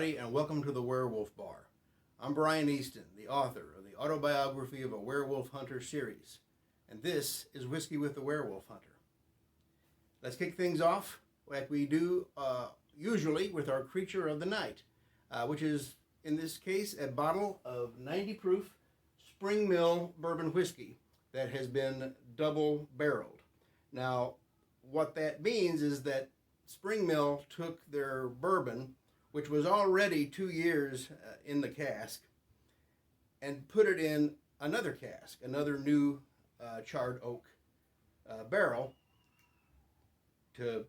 everybody, and welcome to the Werewolf Bar. I'm Brian Easton, the author of the Autobiography of a Werewolf Hunter series, and this is Whiskey with the Werewolf Hunter. Let's kick things off like we do usually with our creature of the night, which is, in this case, a bottle of 90 proof Spring Mill bourbon whiskey that has been double barreled. Now, what that means is that Spring Mill took their bourbon, which was already 2 years in the cask, and put it in another cask, another new charred oak barrel to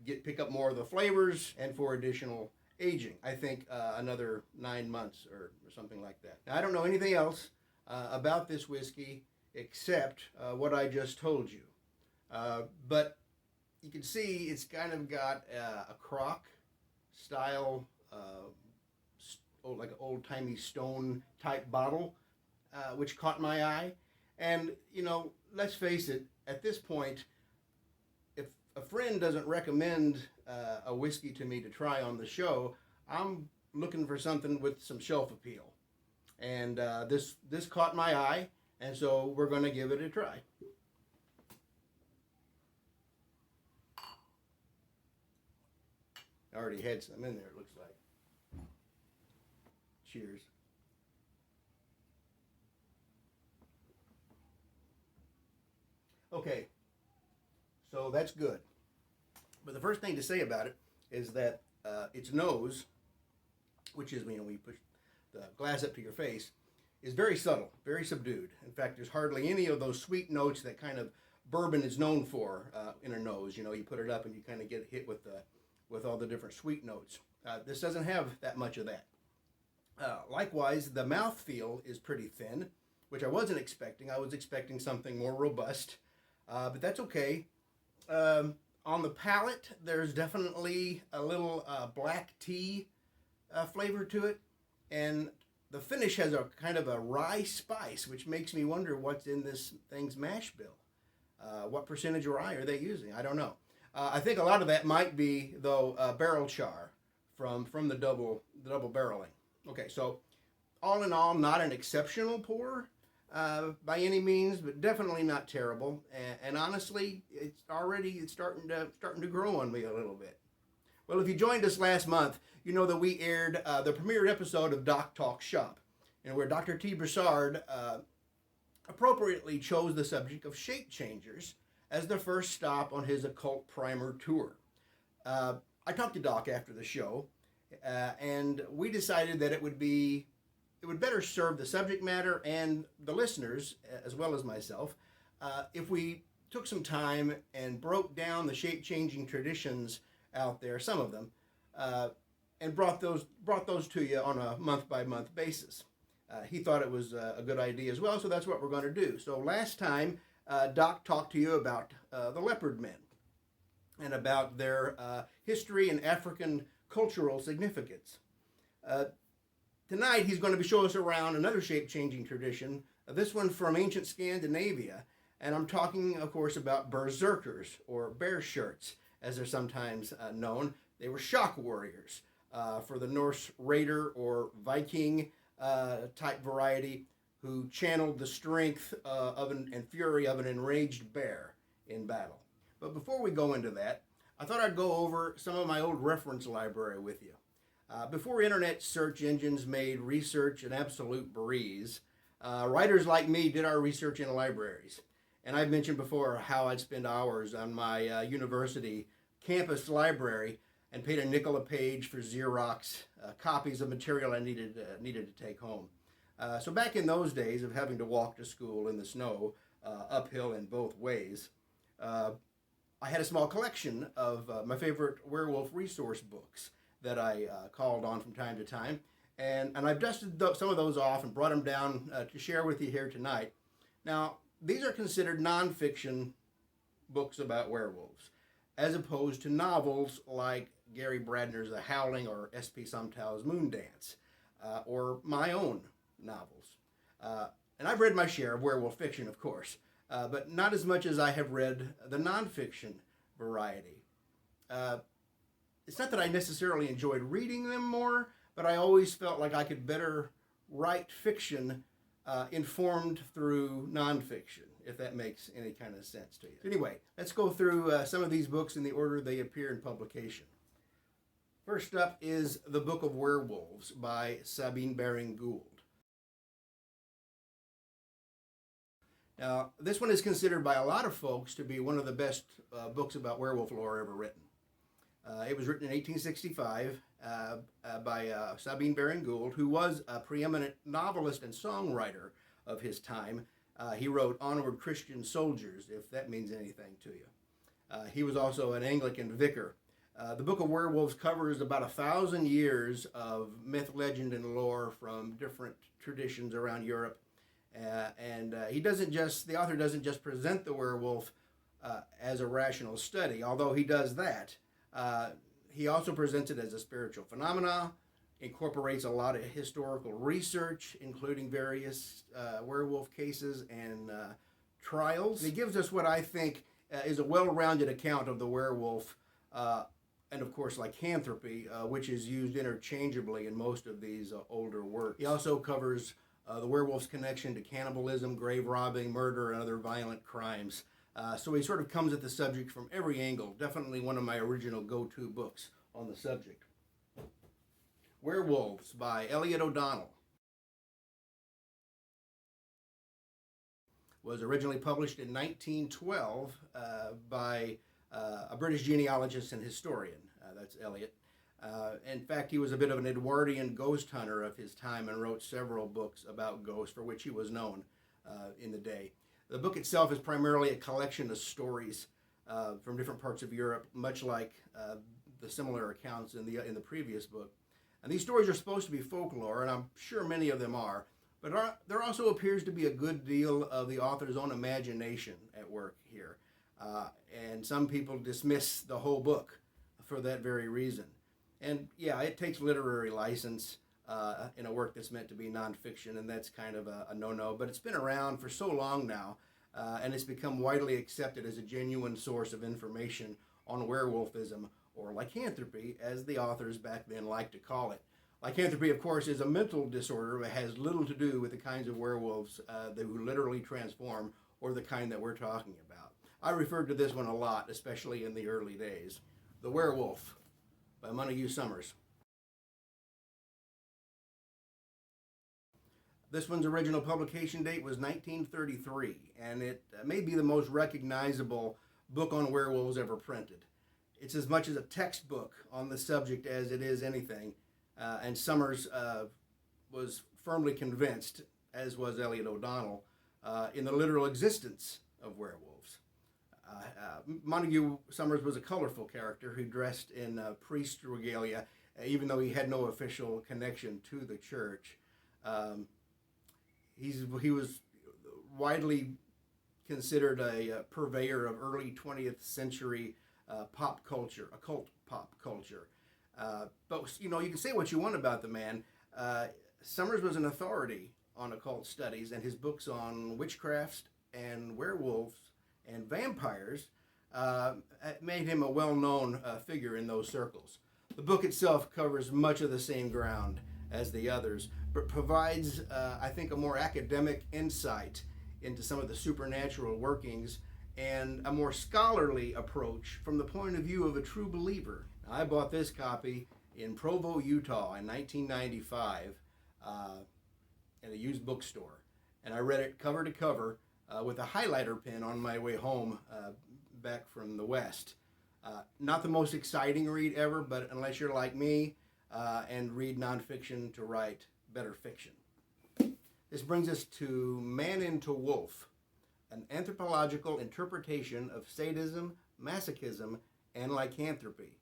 pick up more of the flavors and for additional aging. I think another 9 months or something like that. Now, I don't know anything else about this whiskey except what I just told you. But you can see it's kind of got a crock style, like an old-timey stone type bottle, which caught my eye. And, you know, let's face it, at this point, if a friend doesn't recommend a whiskey to me to try on the show, I'm looking for something with some shelf appeal. And this caught my eye, and so we're going to give it a try. I already had some in there, it looks like. Cheers. Okay, so that's good. But the first thing to say about it is that its nose, which is when you push the glass up to your face, is very subtle, very subdued. In fact, there's hardly any of those sweet notes that kind of bourbon is known for in a nose. You know, you put it up and you kind of get hit with all the different sweet notes. This doesn't have that much of that. Likewise, the mouthfeel is pretty thin, which I wasn't expecting. I was expecting something more robust, but that's okay. On the palate, there's definitely a little black tea flavor to it, and the finish has a kind of a rye spice, which makes me wonder what's in this thing's mash bill. What percentage of rye are they using? I don't know. I think a lot of that might be, though, barrel char from the double barreling. Okay, so all in all, not an exceptional pour by any means, but definitely not terrible. And honestly, it's starting to grow on me a little bit. Well, if you joined us last month, you know that we aired the premiere episode of Doc Talk Shop, and where Dr. T. Broussard appropriately chose the subject of shape changers as the first stop on his occult primer tour. I talked to Doc after the show, and we decided that it would better serve the subject matter and the listeners, as well as myself, if we took some time and broke down the shape-changing traditions out there, some of them, and brought those to you on a month-by-month basis. He thought it was a good idea as well, so that's what we're going to do. So last time, Doc talked to you about the leopard men and about their history and African cultural significance. Tonight he's going to be showing us around another shape-changing tradition, this one from ancient Scandinavia, and I'm talking, of course, about Berserkers, or bear shirts, as they're sometimes known. They were shock warriors for the Norse raider or Viking type variety, who channeled the strength and fury of an enraged bear in battle. But before we go into that, I thought I'd go over some of my old reference library with you. Before internet search engines made research an absolute breeze, writers like me did our research in libraries. And I've mentioned before how I'd spend hours on my university campus library and paid a nickel a page for Xerox copies of material I needed to take home. So back in those days of having to walk to school in the snow, uphill in both ways, I had a small collection of my favorite werewolf resource books that I called on from time to time. And I've dusted some of those off and brought them down to share with you here tonight. Now, these are considered nonfiction books about werewolves, as opposed to novels like Gary Bradner's The Howling or S.P. Sumtow's Moondance, or my own novels. And I've read my share of werewolf fiction, of course, but not as much as I have read the nonfiction variety. It's not that I necessarily enjoyed reading them more, but I always felt like I could better write fiction informed through nonfiction, if that makes any kind of sense to you. Anyway, let's go through some of these books in the order they appear in publication. First up is The Book of Werewolves by Sabine Baring-Gould. Now, this one is considered by a lot of folks to be one of the best books about werewolf lore ever written. It was written in 1865 by Sabine Baring-Gould, who was a preeminent novelist and songwriter of his time. He wrote Onward Christian Soldiers, if that means anything to you. He was also an Anglican vicar. The Book of Werewolves covers about 1,000 years of myth, legend, and lore from different traditions around Europe. The author doesn't just present the werewolf as a rational study, although he does that. He also presents it as a spiritual phenomena, incorporates a lot of historical research, including various werewolf cases and trials. And he gives us what I think is a well-rounded account of the werewolf, and of course lycanthropy, which is used interchangeably in most of these older works. He also covers the werewolf's connection to cannibalism, grave robbing, murder, and other violent crimes. So he sort of comes at the subject from every angle. Definitely one of my original go-to books on the subject. Werewolves by Elliot O'Donnell was originally published in 1912 by a British genealogist and historian. That's Elliot. In fact, he was a bit of an Edwardian ghost hunter of his time and wrote several books about ghosts for which he was known in the day. The book itself is primarily a collection of stories from different parts of Europe, much like the similar accounts in the previous book. And these stories are supposed to be folklore, and I'm sure many of them are, but there also appears to be a good deal of the author's own imagination at work here. And some people dismiss the whole book for that very reason. And yeah, it takes literary license in a work that's meant to be nonfiction, and that's kind of a no-no. But it's been around for so long now, and it's become widely accepted as a genuine source of information on werewolfism, or lycanthropy, as the authors back then liked to call it. Lycanthropy, of course, is a mental disorder that has little to do with the kinds of werewolves who literally transform, or the kind that we're talking about. I referred to this one a lot, especially in the early days. The Werewolf by Montague Summers. This one's original publication date was 1933, and it may be the most recognizable book on werewolves ever printed. It's as much as a textbook on the subject as it is anything, and Summers was firmly convinced, as was Elliot O'Donnell, in the literal existence of werewolves. Montague Summers was a colorful character who dressed in priest regalia, even though he had no official connection to the church. He was widely considered a purveyor of early 20th century pop culture, occult pop culture. But, you can say what you want about the man. Summers was an authority on occult studies, and his books on witchcraft and werewolves and vampires made him a well-known figure in those circles. The book itself covers much of the same ground as the others, but provides, I think, a more academic insight into some of the supernatural workings and a more scholarly approach from the point of view of a true believer. Now, I bought this copy in Provo, Utah in 1995 at a used bookstore, and I read it cover to cover with a highlighter pen on my way home back from the West. Not the most exciting read ever, but unless you're like me and read nonfiction to write better fiction. This brings us to Man into Wolf, an anthropological interpretation of sadism, masochism, and lycanthropy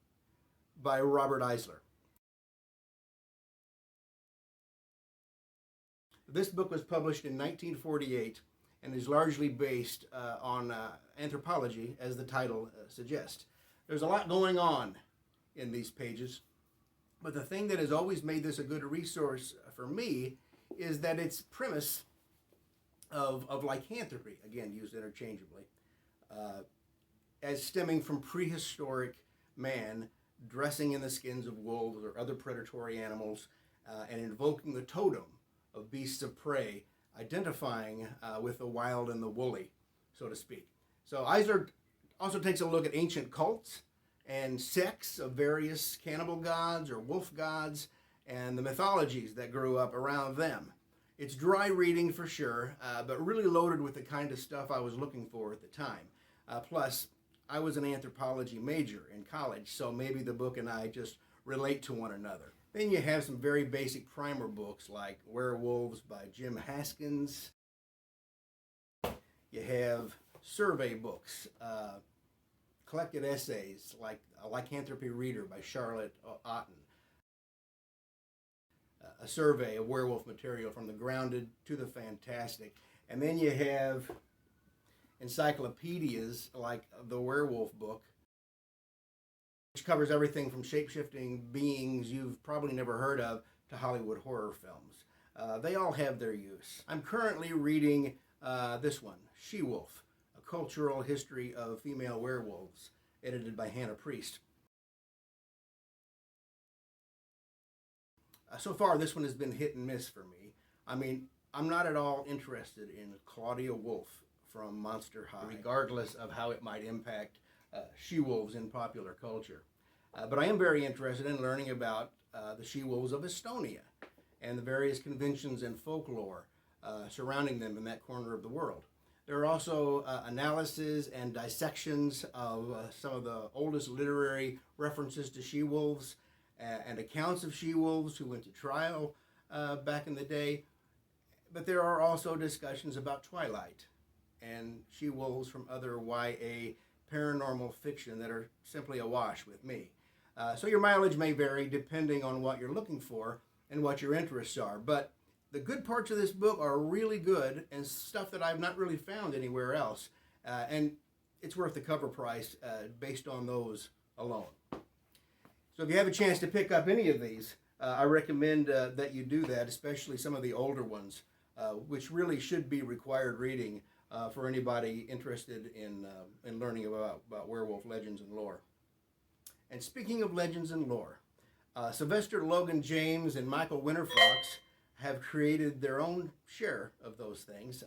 by Robert Eisler. This book was published in 1948 and is largely based on anthropology, as the title suggests. There's a lot going on in these pages, but the thing that has always made this a good resource for me is that its premise of lycanthropy, again used interchangeably, as stemming from prehistoric man dressing in the skins of wolves or other predatory animals and invoking the totem of beasts of prey, identifying with the wild and the woolly, so to speak. So Eisler also takes a look at ancient cults and sects of various cannibal gods or wolf gods and the mythologies that grew up around them. It's dry reading for sure, but really loaded with the kind of stuff I was looking for at the time. Plus, I was an anthropology major in college, so maybe the book and I just relate to one another. Then you have some very basic primer books like Werewolves by Jim Haskins. You have survey books, collected essays like A Lycanthropy Reader by Charlotte Otten, a survey of werewolf material from the grounded to the fantastic. And then you have encyclopedias like the Werewolf book, which covers everything from shape-shifting beings you've probably never heard of to Hollywood horror films. They all have their use. I'm currently reading this one, She-Wolf, A Cultural History of Female Werewolves, edited by Hannah Priest. So far, this one has been hit and miss for me. I mean, I'm not at all interested in Claudia Wolf from Monster High, regardless of how it might impact she-wolves in popular culture. But I am very interested in learning about the she-wolves of Estonia and the various conventions and folklore surrounding them in that corner of the world. There are also analyses and dissections of some of the oldest literary references to she-wolves and accounts of she-wolves who went to trial back in the day. But there are also discussions about Twilight and she-wolves from other YA paranormal fiction that are simply awash with me. So your mileage may vary depending on what you're looking for and what your interests are. But the good parts of this book are really good and stuff that I've not really found anywhere else. And it's worth the cover price based on those alone. So if you have a chance to pick up any of these, I recommend that you do that, especially some of the older ones, which really should be required reading for anybody interested in learning about werewolf legends and lore. And speaking of legends and lore, Sylvester Logan James and Michael Winterfox have created their own share of those things,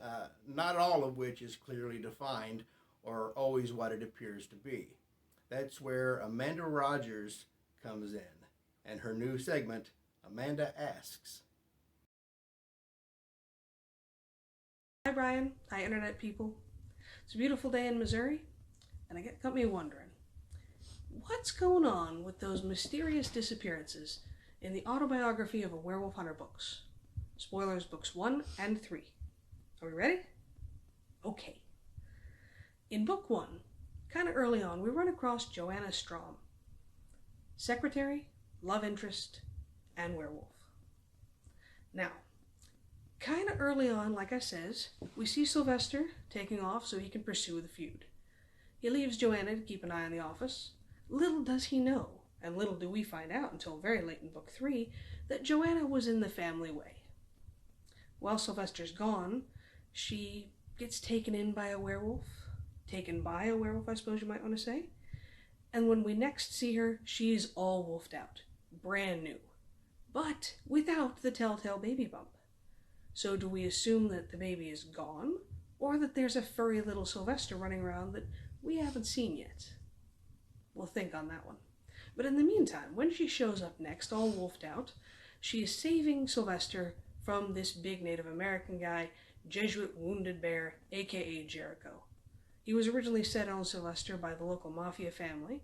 not all of which is clearly defined or always what it appears to be. That's where Amanda Rogers comes in, and her new segment, Amanda Asks. Hi Brian, hi Internet people. It's a beautiful day in Missouri, and it got me wondering, what's going on with those mysterious disappearances in the autobiography of a werewolf hunter books? Spoilers, books 1 and 3. Are we ready? Okay. In book 1, kind of early on, we run across Joanna Strom, secretary, love interest, and werewolf. Now, kind of early on, like I says, we see Sylvester taking off so he can pursue the feud. He leaves Joanna to keep an eye on the office. Little does he know, and little do we find out until very late in book 3, that Joanna was in the family way. While Sylvester's gone, she gets taken in by a werewolf. Taken by a werewolf, I suppose you might want to say. And when we next see her, she's all wolfed out, brand new, but without the telltale baby bump. So do we assume that the baby is gone, or that there's a furry little Sylvester running around that we haven't seen yet? We'll think on that one. But in the meantime, when she shows up next, all wolfed out, she is saving Sylvester from this big Native American guy, Jesuit Wounded Bear, aka Jericho. He was originally set on Sylvester by the local mafia family,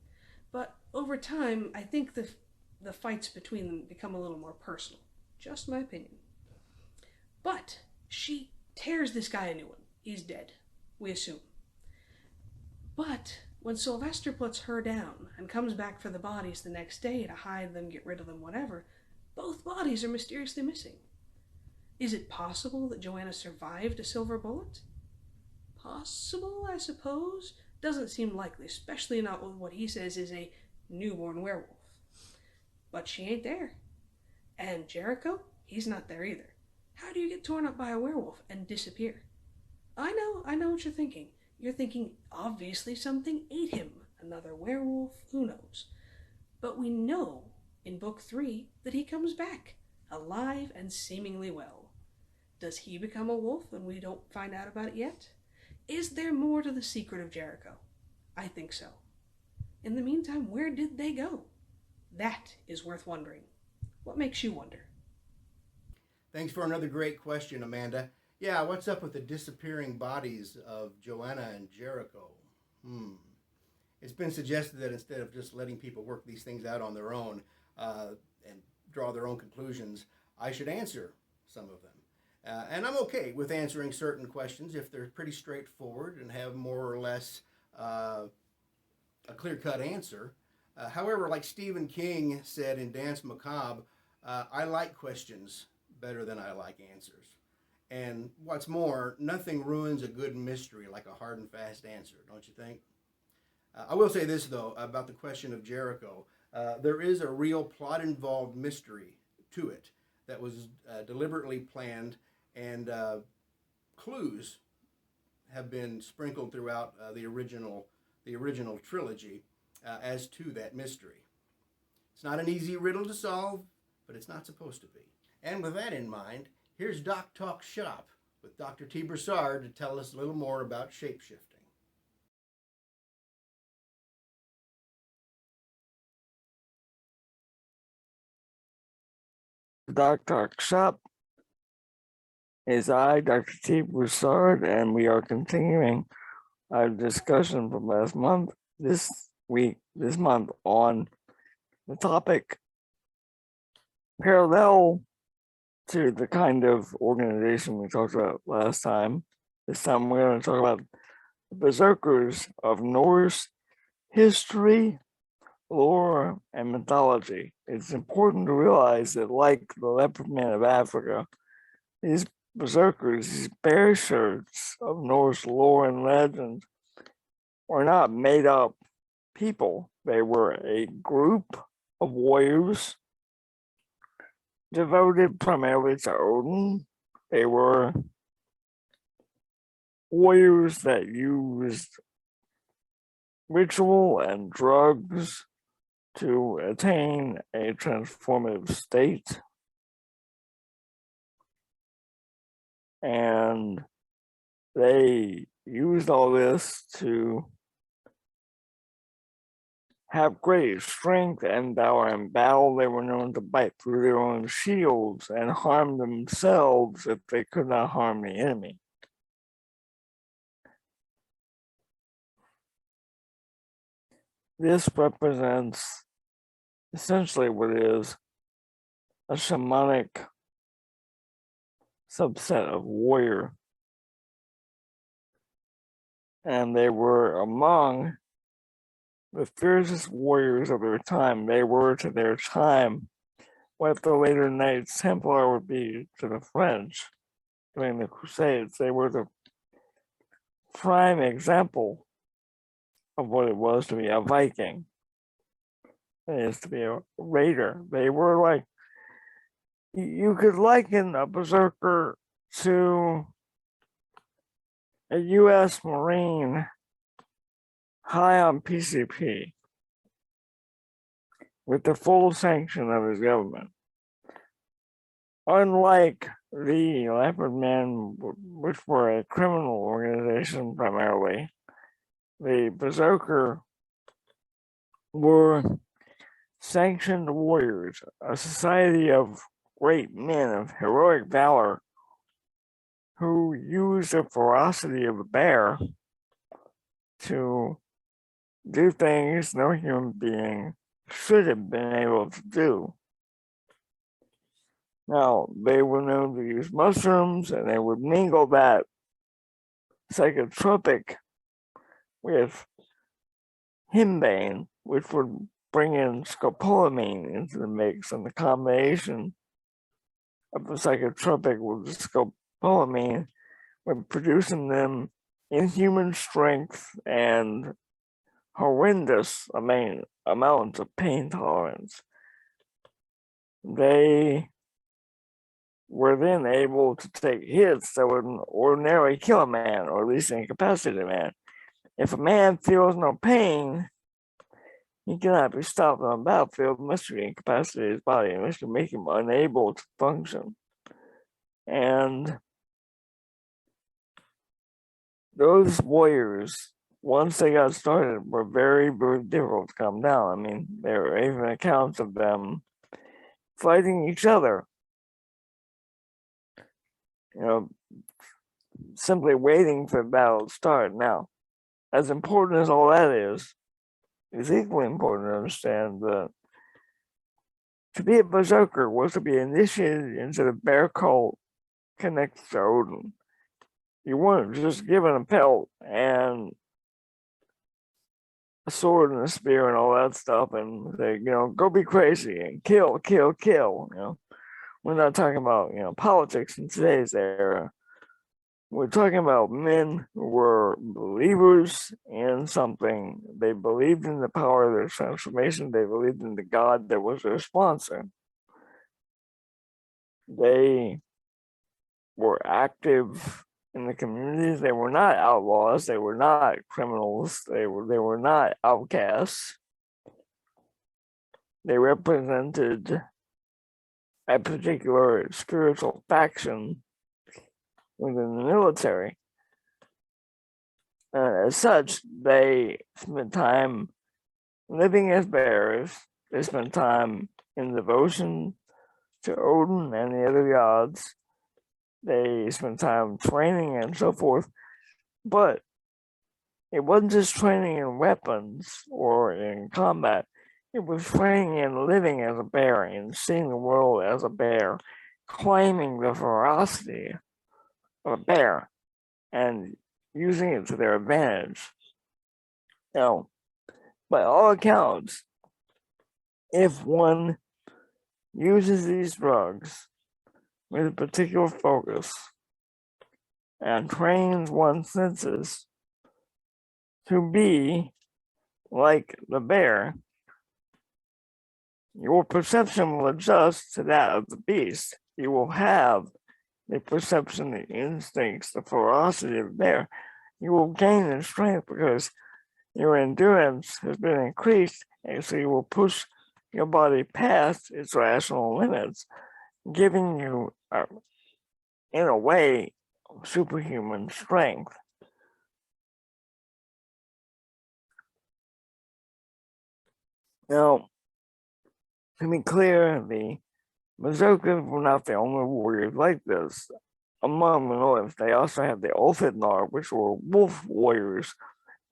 but over time, I think the fights between them become a little more personal. Just my opinion. But she tears this guy a new one. He's dead, we assume. But when Sylvester puts her down and comes back for the bodies the next day to hide them, get rid of them, whatever, both bodies are mysteriously missing. Is it possible that Joanna survived a silver bullet? Possible, I suppose. Doesn't seem likely, especially not with what he says is a newborn werewolf. But she ain't there. And Jericho, he's not there either. How do you get torn up by a werewolf and disappear? I know what you're thinking. You're thinking, obviously something ate him. Another werewolf, who knows? But we know in book 3 that he comes back. alive and seemingly well. Does he become a wolf and we don't find out about it yet? Is there more to the secret of Jericho? I think so. In the meantime, where did they go? That is worth wondering. What makes you wonder? Thanks for another great question, Amanda. Yeah, what's up with the disappearing bodies of Joanna and Jericho? It's been suggested that instead of just letting people work these things out on their own and draw their own conclusions, I should answer some of them. And I'm okay with answering certain questions if they're pretty straightforward and have more or less a clear-cut answer. However, like Stephen King said in Danse Macabre, I like questions better than I like answers. And what's more, nothing ruins a good mystery like a hard and fast answer, don't you think? I will say this, though, about the question of Jericho. There is a real plot-involved mystery to it that was deliberately planned, and clues have been sprinkled throughout the original trilogy as to that mystery. It's not an easy riddle to solve, but it's not supposed to be. And with that in mind, here's Doc Talk Shop with Dr. T. Broussard to tell us a little more about shapeshifting. Doc Talk Shop is I, Dr. T. Broussard, and we are continuing our discussion from last month, this month, on the topic parallel to the kind of organization we talked about last time. This time we're going to talk about the Berserkers of Norse history, lore, and mythology. It's important to realize that, like the leopard men of Africa, these Berserkers, these bear shirts of Norse lore and legend, were not made up people. They were a group of warriors devoted primarily to Odin. They were warriors that used ritual and drugs to attain a transformative state. And they used all this to have great strength and power in battle. They were known to bite through their own shields and harm themselves if they could not harm the enemy. This represents essentially what is a shamanic subset of warrior. And they were among the fiercest warriors of their time. They were to their time what the later Knights Templar would be to the French during the Crusades. They were the prime example of what it was to be a Viking. It is to be a raider. They were like, you could liken a berserker to a U.S. Marine high on PCP with the full sanction of his government. Unlike the Leopard Men, which were a criminal organization primarily, the Berserker were sanctioned warriors, a society of great men of heroic valor who used the ferocity of a bear to do things no human being should have been able to do. Now, they were known to use mushrooms, and they would mingle that psychotropic with himbane, which would bring in scopolamine into the mix, and the combination of the psychotropic with the scopolamine would produce in them inhuman strength and horrendous amounts of pain tolerance. They were then able to take hits that would ordinarily kill a man, or at least incapacitate a man. If a man feels no pain, He cannot be stopped on the battlefield unless you incapacitate his body, unless you make him unable to function. And those warriors, once they got started, were very, very difficult to calm down. I mean, there are even accounts of them fighting each other. Simply waiting for the battle to start. Now, as important as all that is, it's equally important to understand that to be a berserker was to be initiated into the bear cult connected to Odin. You weren't just given a pelt and a sword and a spear and all that stuff and say, go be crazy and kill. We're not talking about, politics in today's era. We're talking about men who were believers in something. They believed in the power of their transformation. They believed in the God that was their sponsor. They were active in the communities. They were not outlaws. They were not criminals. They were not outcasts. They represented a particular spiritual faction within the military. As such, they spent time living as bears. They spent time in devotion to Odin and the other gods. They spent time training and so forth. But it wasn't just training in weapons or in combat. It was training in living as a bear and seeing the world as a bear, claiming the ferocity of a bear and using it to their advantage. Now, by all accounts, if one uses these drugs with a particular focus and trains one's senses to be like the bear, your perception will adjust to that of the beast. You will have the perception, the instincts, the ferocity of the bear. You will gain in strength because your endurance has been increased, and so you will push your body past its rational limits, giving you, in a way, superhuman strength. Now, to be clear, the Berserkers were not the only warriors like this. Among the North, they also had the Ulfidnar, which were wolf warriors,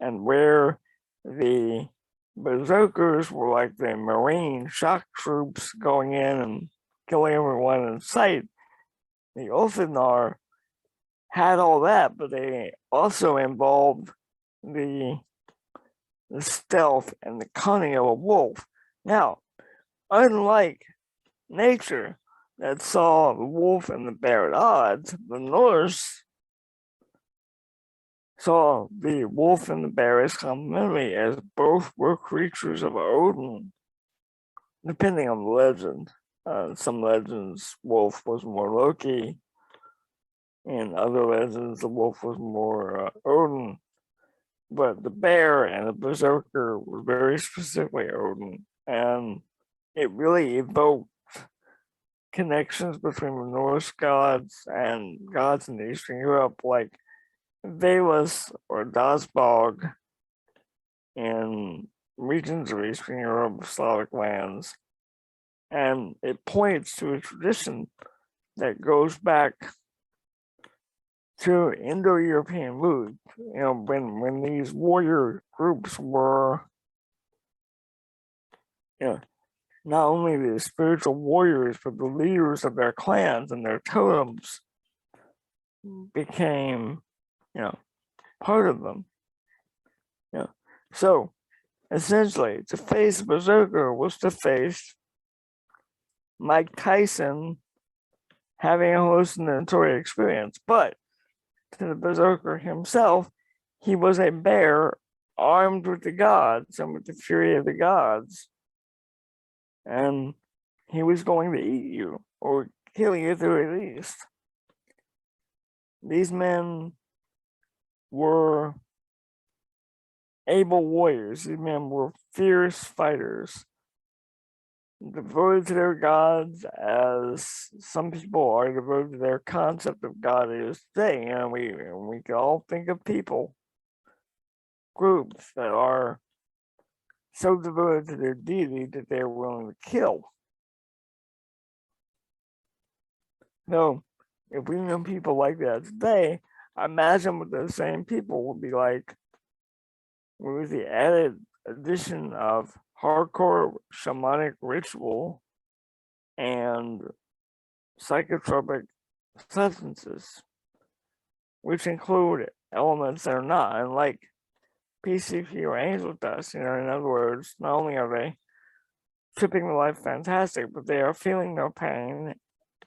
and where the Berserkers were like the Marine shock troops going in and killing everyone in sight, the Ulfidnar had all that, but they also involved the stealth and the cunning of a wolf. Now, unlike nature that saw the wolf and the bear at odds, the Norse saw the wolf and the bear as complementary, as both were creatures of Odin, depending on the legend. Some legends, wolf was more Loki. In other legends, the wolf was more Odin. But the bear and the berserker were very specifically Odin, and it really evoked connections between the Norse gods and gods in Eastern Europe, like Valus or Dasbog in regions of Eastern Europe, Slavic lands. And it points to a tradition that goes back to Indo-European roots. When these warrior groups were, not only the spiritual warriors, but the leaders of their clans and their totems became, part of them. So essentially, to face Berserker was to face Mike Tyson having a hallucinatory experience, but to the Berserker himself, he was a bear armed with the gods and with the fury of the gods. And he was going to eat you or kill you at the very least. These men were able warriors. These men were fierce fighters, devoted to their gods, as some people are devoted to their concept of God is today. You know, we can all think of people, groups that are so devoted to their deity that they're willing to kill. So, if we know people like that today, imagine what those same people would be like with the added addition of hardcore shamanic ritual and psychotropic substances, which include elements that are not unlike PCP or angel dust. You know, in other words, not only are they tripping the life fantastic, but they are feeling no pain,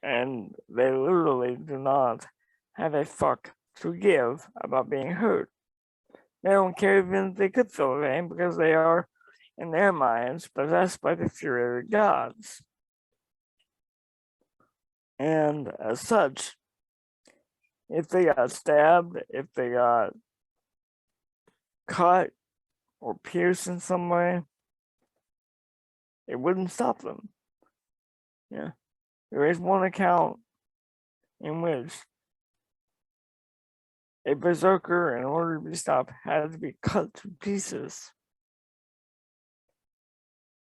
and they literally do not have a fuck to give about being hurt. They don't care even if they could feel the pain, because they are, in their minds, possessed by the fury of the gods. And as such, if they got stabbed, if they got cut or pierced in some way, it wouldn't stop them. Yeah. There is one account in which a berserker, in order to be stopped, had to be cut to pieces.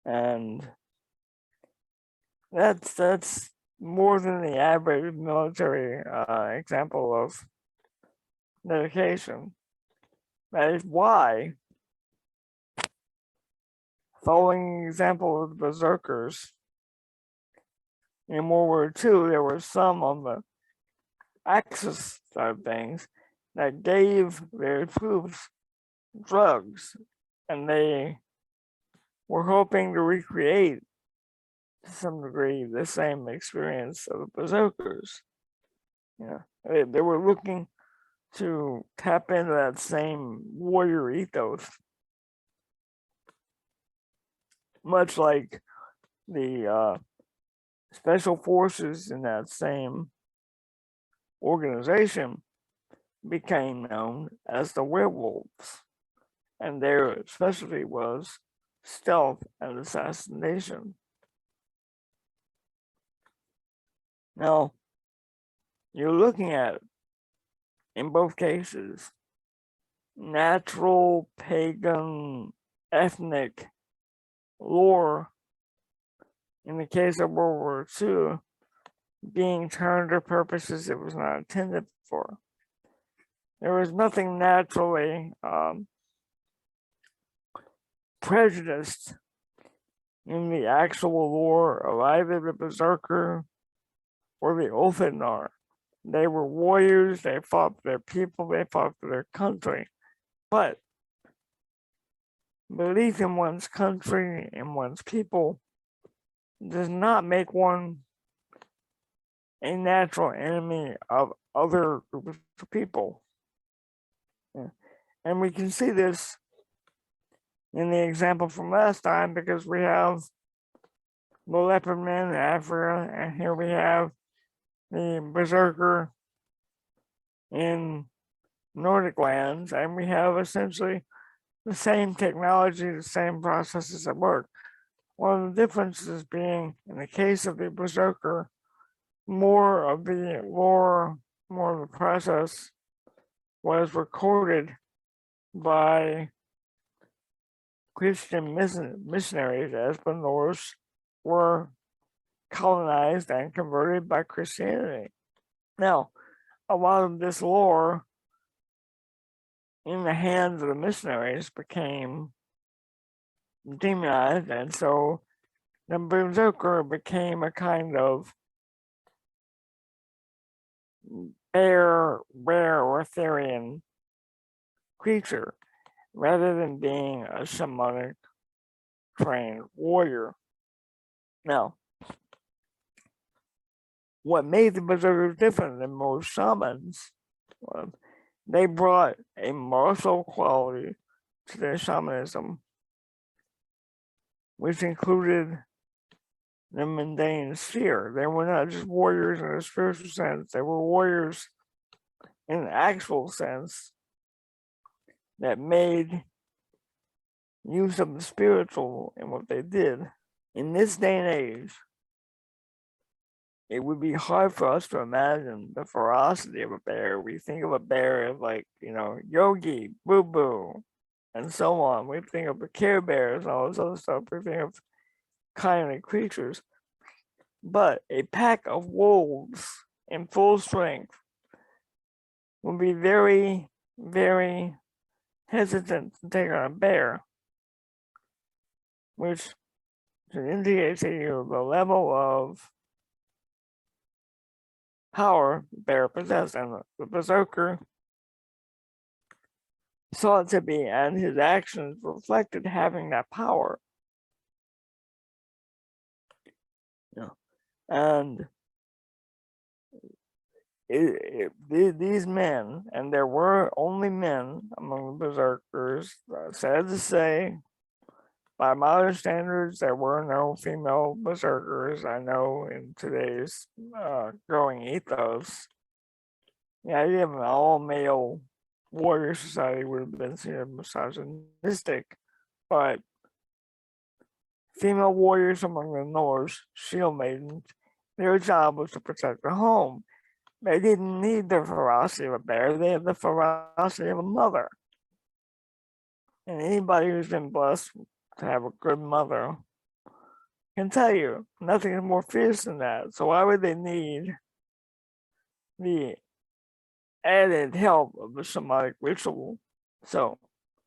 And that's more than the average military example of dedication. That is why, following the example of the berserkers, in World War II, there were some on the Axis side of things that gave their troops drugs, and they were hoping to recreate, to some degree, the same experience of the berserkers. Yeah, they were looking to tap into that same warrior ethos, much like the special forces in that same organization became known as the werewolves, and their specialty was stealth and assassination. Now, you're looking at, in both cases, natural pagan ethnic lore, in the case of World War II, being turned to purposes it was not intended for. There was nothing naturally prejudiced in the actual lore of either the Berserker or the Ulfenar. They were warriors, they fought for their people, they fought for their country. But belief in one's country and one's people does not make one a natural enemy of other groups of people. Yeah. And we can see this in the example from last time, because we have the leopard men in Africa, and here we have the berserker in Nordic lands, and we have essentially the same technology, the same processes at work. One of the differences being, in the case of the berserker, more of the lore, more of the process was recorded by Christian missionaries, as the Norse were colonized and converted by Christianity. Now, a lot of this lore in the hands of the missionaries became demonized, and so the berserker became a kind of rare Arthurian creature, rather than being a shamanic trained warrior. Now, what made the berserkers different than most shamans was they brought a martial quality to their shamanism, which included the mundane sphere. They were not just warriors in a spiritual sense, they were warriors in an actual sense that made use of the spiritual in what they did. In this day and age, it would be hard for us to imagine the ferocity of a bear. We think of a bear as like, Yogi, Boo Boo, and so on. We think of the Care Bears and all this other stuff. We think of kindly creatures. But a pack of wolves in full strength would be very, very hesitant to take on a bear, which should indicate to you the level of power bear possessed, and the berserker saw it to be, and his actions reflected having that power. And these men, and there were only men among the berserkers, sad to say, by modern standards, there were no female berserkers. I know in today's growing ethos, the idea of an all-male warrior society would have been seen as misogynistic, but female warriors among the Norse, shield maidens, their job was to protect the home. They didn't need the ferocity of a bear, they had the ferocity of a mother. And anybody who's been blessed to have a good mother can tell you nothing is more fierce than that. So why would they need the added help of the shamanic ritual? So,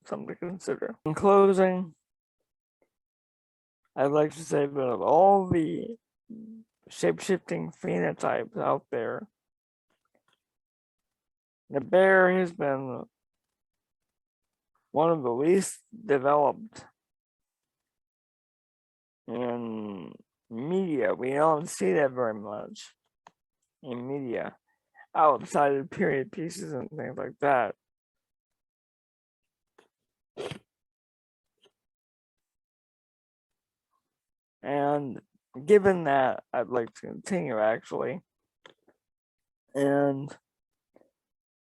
something to consider. In closing, I'd like to say that of all the shape-shifting phenotypes out there, the bear has been one of the least developed in media. We don't see that very much in media outside of period pieces and things like that. And given that, I'd like to continue actually and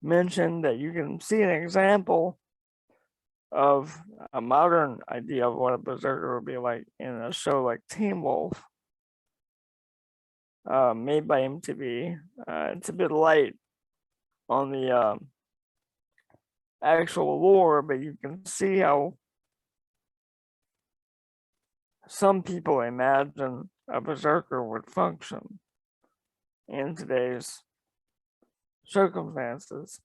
mention that you can see an example of a modern idea of what a berserker would be like in a show like Teen Wolf, made by MTV. It's a bit light on the actual lore, but you can see how some people imagine a berserker would function in today's circumstances.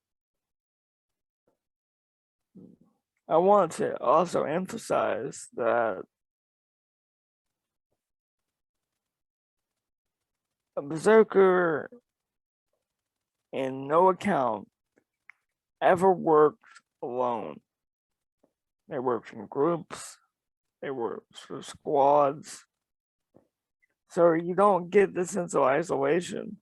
I want to also emphasize that a berserker in no account ever worked alone. They worked in groups, they worked for squads. So you don't get the sense of isolation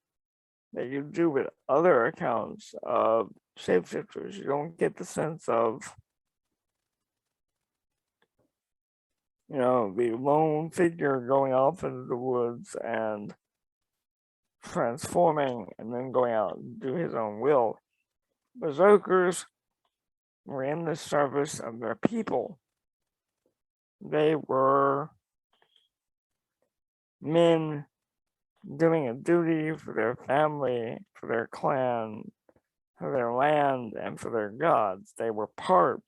that you do with other accounts of shapeshifters. You don't get the sense of, the lone figure going off into the woods and transforming and then going out and do his own will. Berserkers were in the service of their people. They were men doing a duty for their family, for their clan, for their land, and for their gods. They were part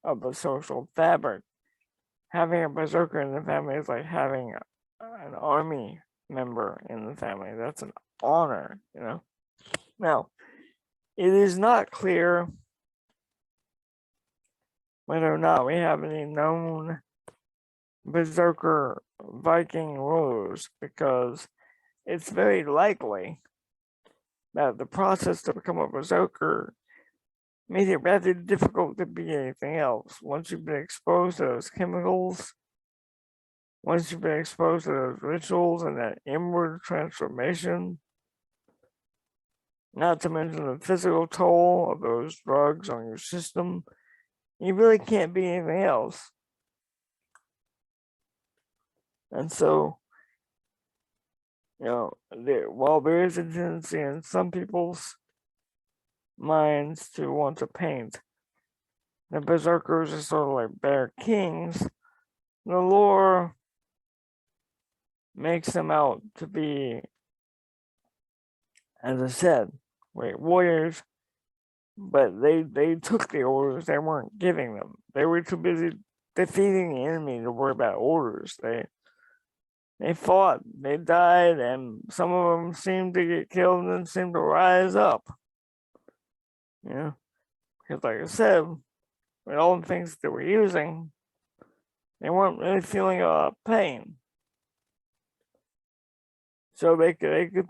of the social fabric. Having a berserker in the family is like having an army member in the family. That's an honor, Now, it is not clear whether or not we have any known berserker Viking rulers, because it's very likely that the process to become a berserker made it rather difficult to be anything else. Once you've been exposed to those chemicals, once you've been exposed to those rituals and that inward transformation, not to mention the physical toll of those drugs on your system, you really can't be anything else. And so, while there is a tendency in some people's minds to want to paint the Berserkers are sort of like bear kings, the lore makes them out to be, as I said, great warriors, but they took the orders, they weren't giving them. They were too busy defeating the enemy to worry about orders. They fought, they died, and some of them seemed to get killed and then seemed to rise up. You know, because like I said, with all the things they were using, they weren't really feeling a lot of pain. So they could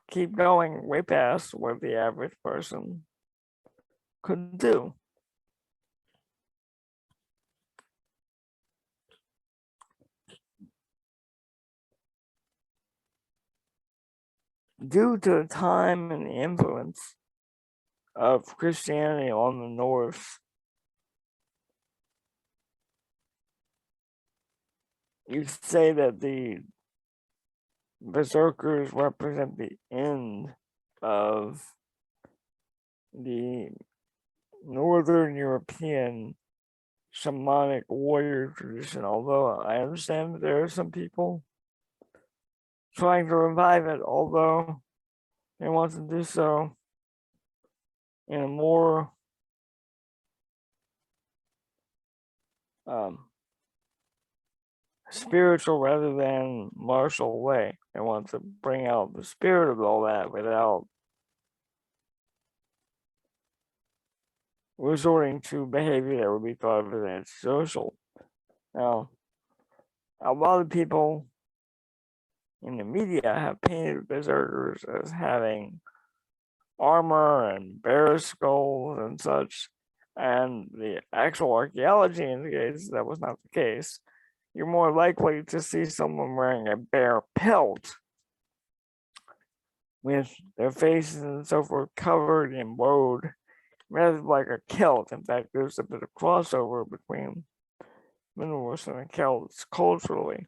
keep going way past what the average person could do. Due to the time and the influence of Christianity on the North, you say that the Berserkers represent the end of the Northern European shamanic warrior tradition, although I understand that there are some people trying to revive it, although they want to do so in a more spiritual rather than martial way. They want to bring out the spirit of all that without resorting to behavior that would be thought of as antisocial. Now, a lot of people in the media have painted berserkers as having armor and bear skulls and such, and the actual archaeology indicates that was not the case. You're more likely to see someone wearing a bear pelt with their faces and so forth covered in woad, rather like a kilt. In fact, there's a bit of crossover between minerals and the Celts culturally.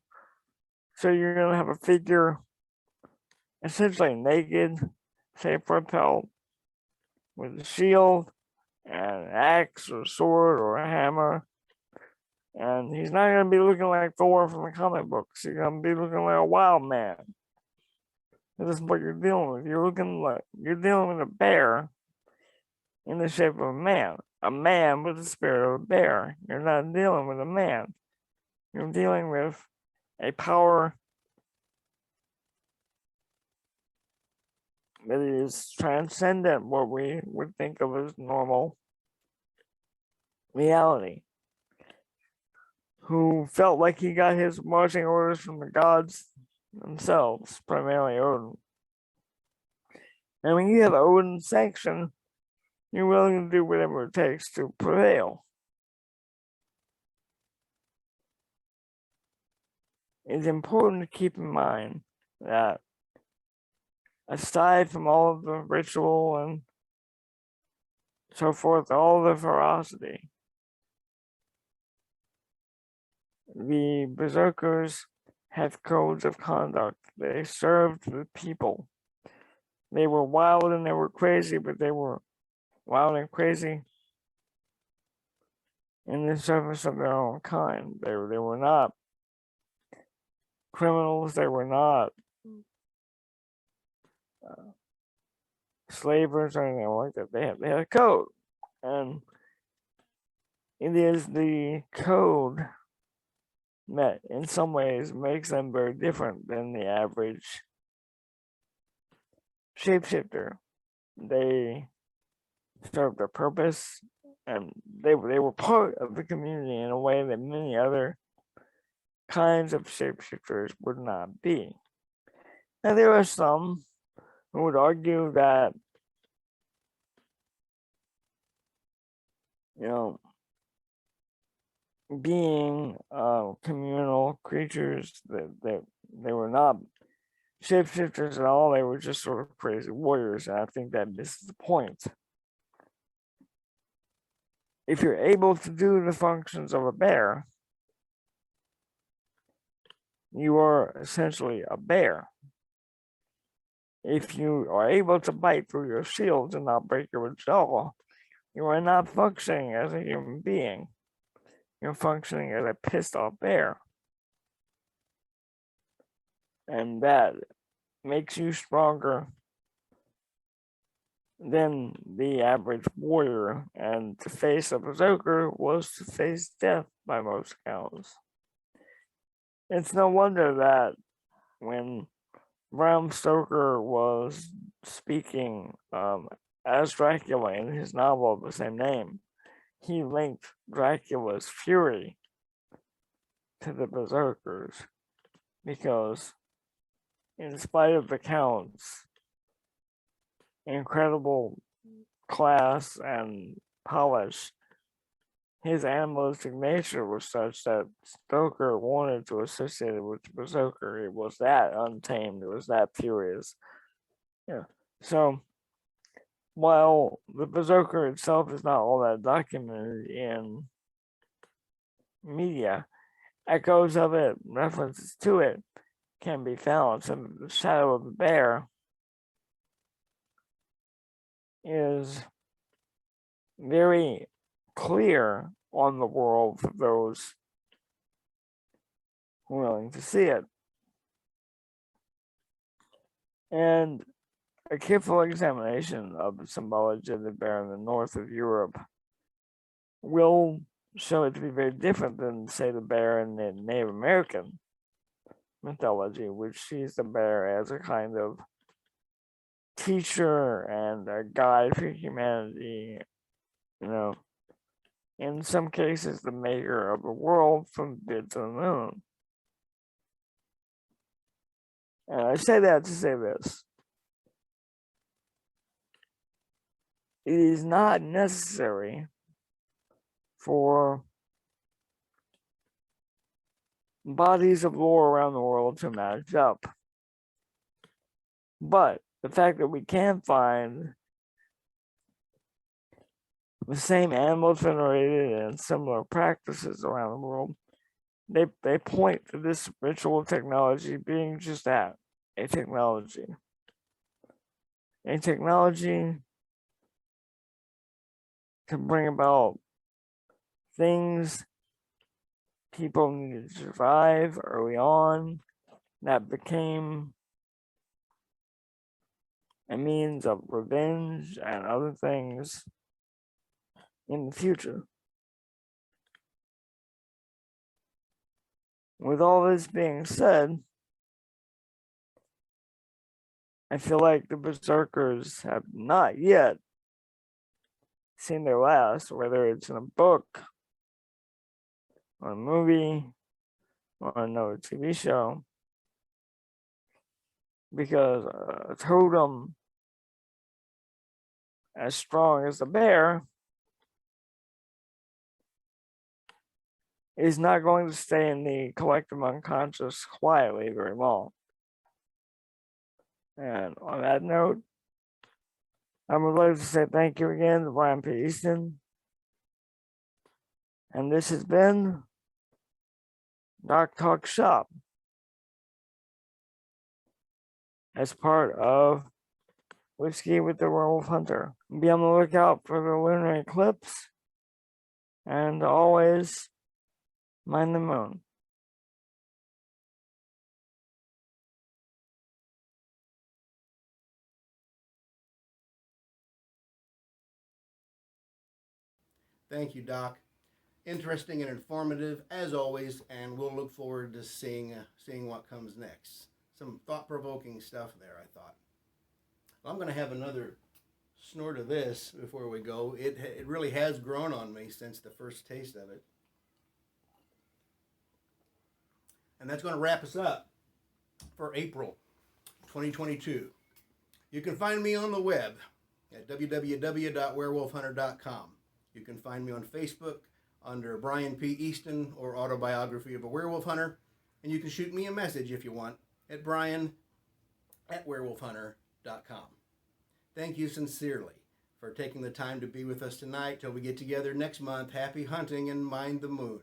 So you're going to have a figure essentially naked, save for a pelt, with a shield and an axe or a sword or a hammer. And he's not going to be looking like Thor from the comic books. He's going to be looking like a wild man. This is what you're dealing with. You're dealing with a bear in the shape of a man with the spirit of a bear. You're not dealing with a man. You're dealing with a power that is transcendent what we would think of as normal reality. Who felt like he got his marching orders from the gods themselves, primarily Odin. And when you have Odin's sanction, you're willing to do whatever it takes to prevail. It's important to keep in mind that aside from all of the ritual and so forth, all the ferocity, the Berserkers have codes of conduct. They served the people. They were wild and they were crazy, but they were wild and crazy in the service of their own kind. They were not criminals. They were not slavers or anything like that. They had a code, and it is the code that in some ways makes them very different than the average shapeshifter. They served a purpose, and they were part of the community in a way that many other kinds of shapeshifters would not be. Now, there are some who would argue that, being communal creatures, that they were not shapeshifters at all. They were just sort of crazy warriors, and I think that misses the point. If you're able to do the functions of a bear, you are essentially a bear. If you are able to bite through your shield and not break your jaw, you are not functioning as a human being. You're functioning as a pissed off bear. And that makes you stronger than the average warrior. And to face a berserker was to face death by most accounts. It's no wonder that when Bram Stoker was speaking as Dracula in his novel of the same name, he linked Dracula's fury to the Berserkers because, in spite of the Count's incredible class and polish, his animalistic nature was such that Stoker wanted to associate it with the Berserker. It was that untamed, it was that furious. Yeah. So, while the Berserker itself is not all that documented in media, echoes of it, references to it, can be found. So the shadow of the bear is very clear on the world for those willing to see it. And a careful examination of the symbology of the bear in the north of Europe will show it to be very different than, say, the bear in the Native American mythology, which sees the bear as a kind of teacher and a guide for humanity, you know, in some cases the maker of the world from bid to the moon. And I say that to say this. It is not necessary for bodies of lore around the world to match up. But the fact that we can find the same animals venerated and similar practices around the world, they point to this ritual technology being just that, a technology. A technology to bring about things people needed to survive early on that became a means of revenge and other things in the future. With all this being said, I feel like the Berserkers have not yet seen their last, whether it's in a book, or a movie, or another TV show, because a totem as strong as the bear is not going to stay in the collective unconscious quietly very long. And on that note, I would like to say thank you again to Brian P. Easton. And this has been Doc Talk Shop as part of Whiskey with the Werewolf Hunter. Be on the lookout for the lunar eclipse. And always mind the moon. Thank you, Doc. Interesting and informative as always, and we'll look forward to seeing what comes next. Some thought-provoking stuff there, I thought. Well, I'm going to have another snort of this before we go. It really has grown on me since the first taste of it. And that's going to wrap us up for April 2022. You can find me on the web at www.werewolfhunter.com. You can find me on Facebook under Brian P. Easton or Autobiography of a Werewolf Hunter. And you can shoot me a message if you want at brian@werewolfhunter.com. Thank you sincerely for taking the time to be with us tonight till we get together next month. Happy hunting and mind the moon.